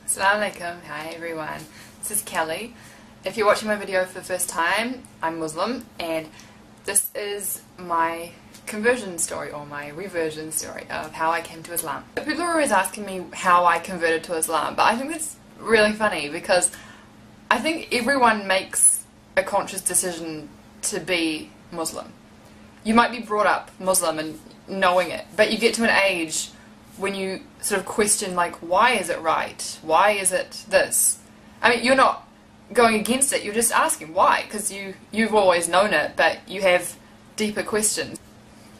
Assalamu alaikum, hi everyone, this is Kelly. If you're watching my video for the first time, I'm Muslim and this is my conversion story or my reversion story of how I came to Islam. People are always asking me how I converted to Islam, but I think that's really funny because I think everyone makes a conscious decision to be Muslim. You might be brought up Muslim and knowing it, but you get to an age when you sort of question, like, why is it right? Why is it this? I mean, you're not going against it, you're just asking why, because you've always known it, but you have deeper questions.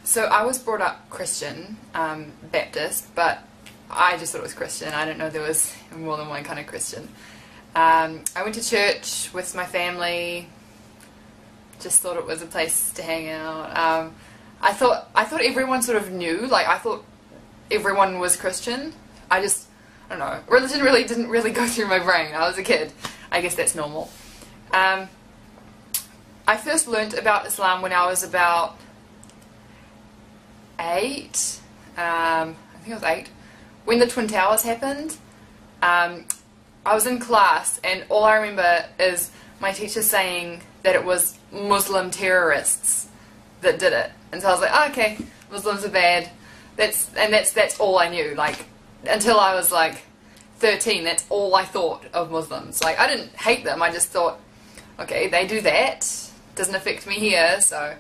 So I was brought up Christian, Baptist, but I just thought it was Christian. I didn't know there was more than one kind of Christian. I went to church with my family, just thought it was a place to hang out. I thought everyone sort of knew, like I thought everyone was Christian. I don't know, religion really didn't really go through my brain. I was a kid. I guess that's normal. I first learnt about Islam when I was about 8. I think I was 8. When the Twin Towers happened, I was in class and all I remember is my teacher saying that it was Muslim terrorists that did it. And so I was like, oh, okay, Muslims are bad. That's all I knew. Like, until I was like 13, that's all I thought of Muslims. Like, I didn't hate them, I just thought, okay, they do that, doesn't affect me here, so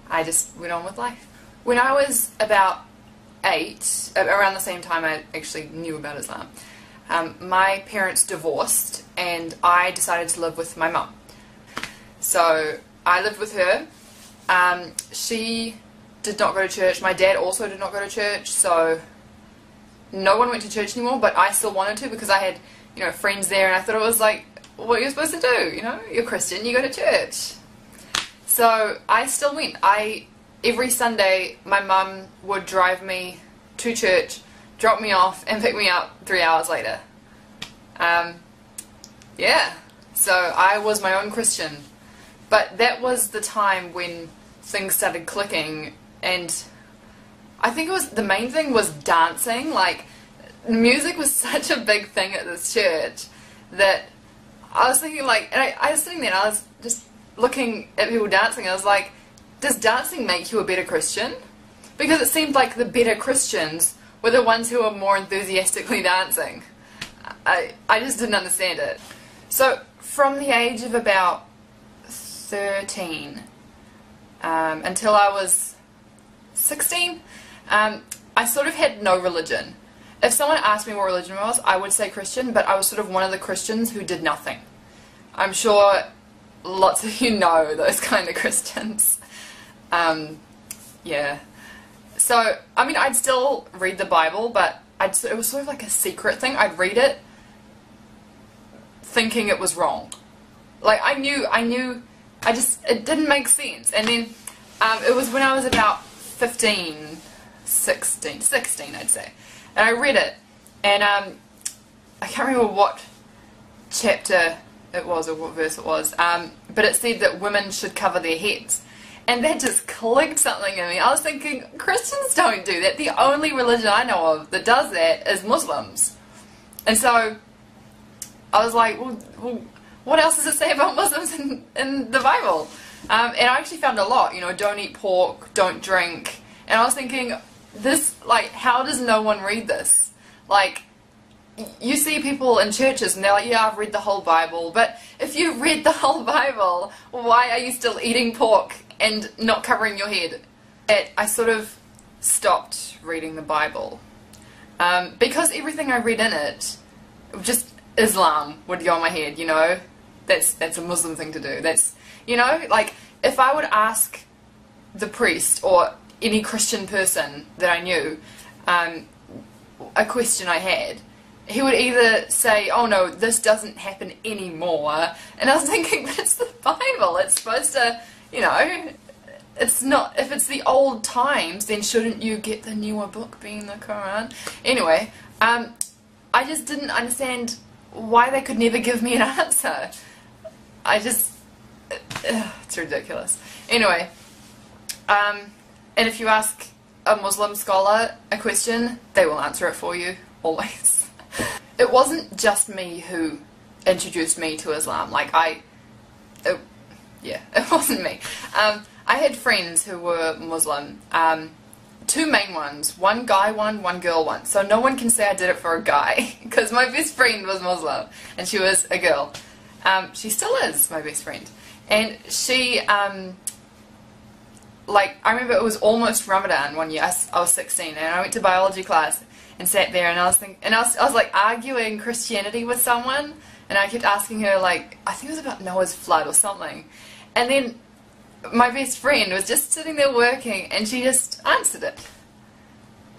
I just went on with life. When I was about 8, around the same time I actually knew about Islam, my parents divorced and I decided to live with my mum. So I lived with her. She did not go to church. My dad also did not go to church, so no one went to church anymore, but I still wanted to because I had, you know, friends there and I thought it was like what you're supposed to do, you know, you're Christian, you go to church. So I still went. Every Sunday my mum would drive me to church, drop me off and pick me up 3 hours later. Yeah, so I was my own Christian, but that was the time when things started clicking. And I think the main thing was dancing. Like, music was such a big thing at this church that I was thinking, like, and I was sitting there and I was just looking at people dancing. I was like, does dancing make you a better Christian? Because it seemed like the better Christians were the ones who were more enthusiastically dancing. I just didn't understand it. So from the age of about 13 until I was 16, I sort of had no religion. If someone asked me what religion was, I would say Christian, but I was sort of one of the Christians who did nothing. I'm sure lots of you know those kind of Christians. Yeah. So, I mean, I'd still read the Bible, but it was sort of like a secret thing. I'd read it thinking it was wrong. Like, it didn't make sense. And then it was when I was about 16 I'd say, and I read it, and I can't remember what chapter it was or what verse it was, but it said that women should cover their heads, and that just clicked something in me. I was thinking, Christians don't do that. The only religion I know of that does that is Muslims. And so I was like, well what else does it say about Muslims in the Bible? And I actually found a lot, you know, don't eat pork, don't drink. And I was thinking, like, how does no one read this? Like, you see people in churches and they're like, yeah, I've read the whole Bible. But if you read the whole Bible, why are you still eating pork and not covering your head? I sort of stopped reading the Bible. Because everything I read in it, just Islam would go in my head, you know? That's a Muslim thing to do. That's, you know, like, if I would ask the priest or any Christian person that I knew a question I had, he would either say, oh no, this doesn't happen anymore, and I was thinking, but it's the Bible, it's supposed to, you know, it's not, if it's the old times, then shouldn't you get the newer book being the Quran? Anyway, I just didn't understand why they could never give me an answer. It's ridiculous. Anyway, and if you ask a Muslim scholar a question, they will answer it for you, always. it wasn't just me who introduced me to Islam. Like, yeah, it wasn't me. I had friends who were Muslim, two main ones, one guy one girl one, so no one can say I did it for a guy, because my best friend was Muslim, and she was a girl. She still is my best friend, and she, like, I remember it was almost Ramadan one year. I was 16, and I went to biology class and sat there, and I was thinking, and I was like arguing Christianity with someone, and I kept asking her, like, I think it was about Noah's flood or something, and then my best friend was just sitting there working, and she just answered it,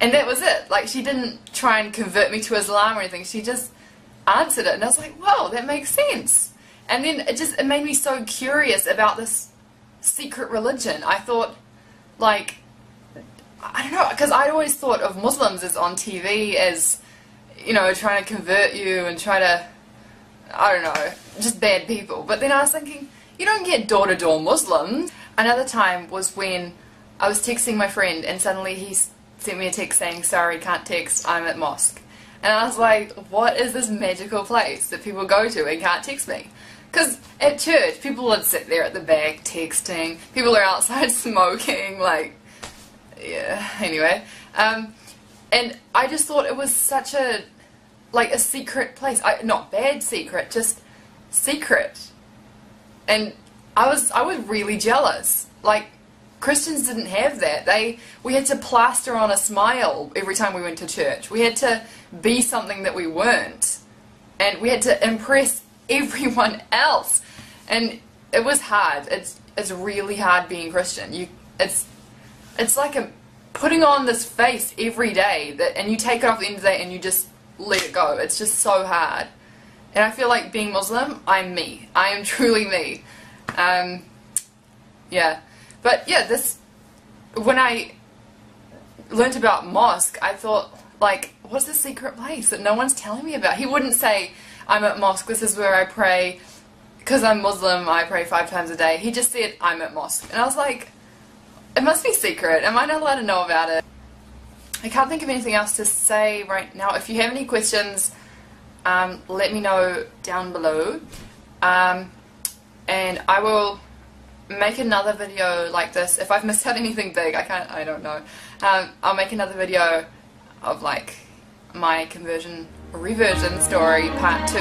and that was it. Like, she didn't try and convert me to Islam or anything. She just answered it, and I was like, wow, that makes sense. And then it made me so curious about this secret religion. I thought, like, I don't know, because I'd always thought of Muslims as on TV as, you know, trying to convert you and try to, I don't know, just bad people. But then I was thinking, you don't get door-to-door Muslims. Another time was when I was texting my friend, and suddenly he sent me a text saying, sorry, can't text, I'm at mosque. And I was like, what is this magical place that people go to and can't text me? Because at church, people would sit there at the back texting, people are outside smoking, like, yeah, anyway. And I just thought it was such a, like, a secret place. Not bad secret, just secret. And I was really jealous. Like, Christians didn't have that. We had to plaster on a smile every time we went to church. We had to be something that we weren't. And we had to impress everyone else. And it was hard. It's really hard being Christian. It's like putting on this face every day, and you take it off at the end of the day and you just let it go. It's just so hard. And I feel like being Muslim, I'm me. I am truly me. Yeah. But yeah, when I learnt about mosque, I thought, like, what's this secret place that no one's telling me about? He wouldn't say, I'm at mosque, this is where I pray, because I'm Muslim, I pray 5 times a day. He just said, I'm at mosque. And I was like, it must be secret. Am I not allowed to know about it? I can't think of anything else to say right now. If you have any questions, let me know down below. And I will make another video like this. If I've missed out anything big, I don't know. I'll make another video of, like, my conversion reversion story part 2.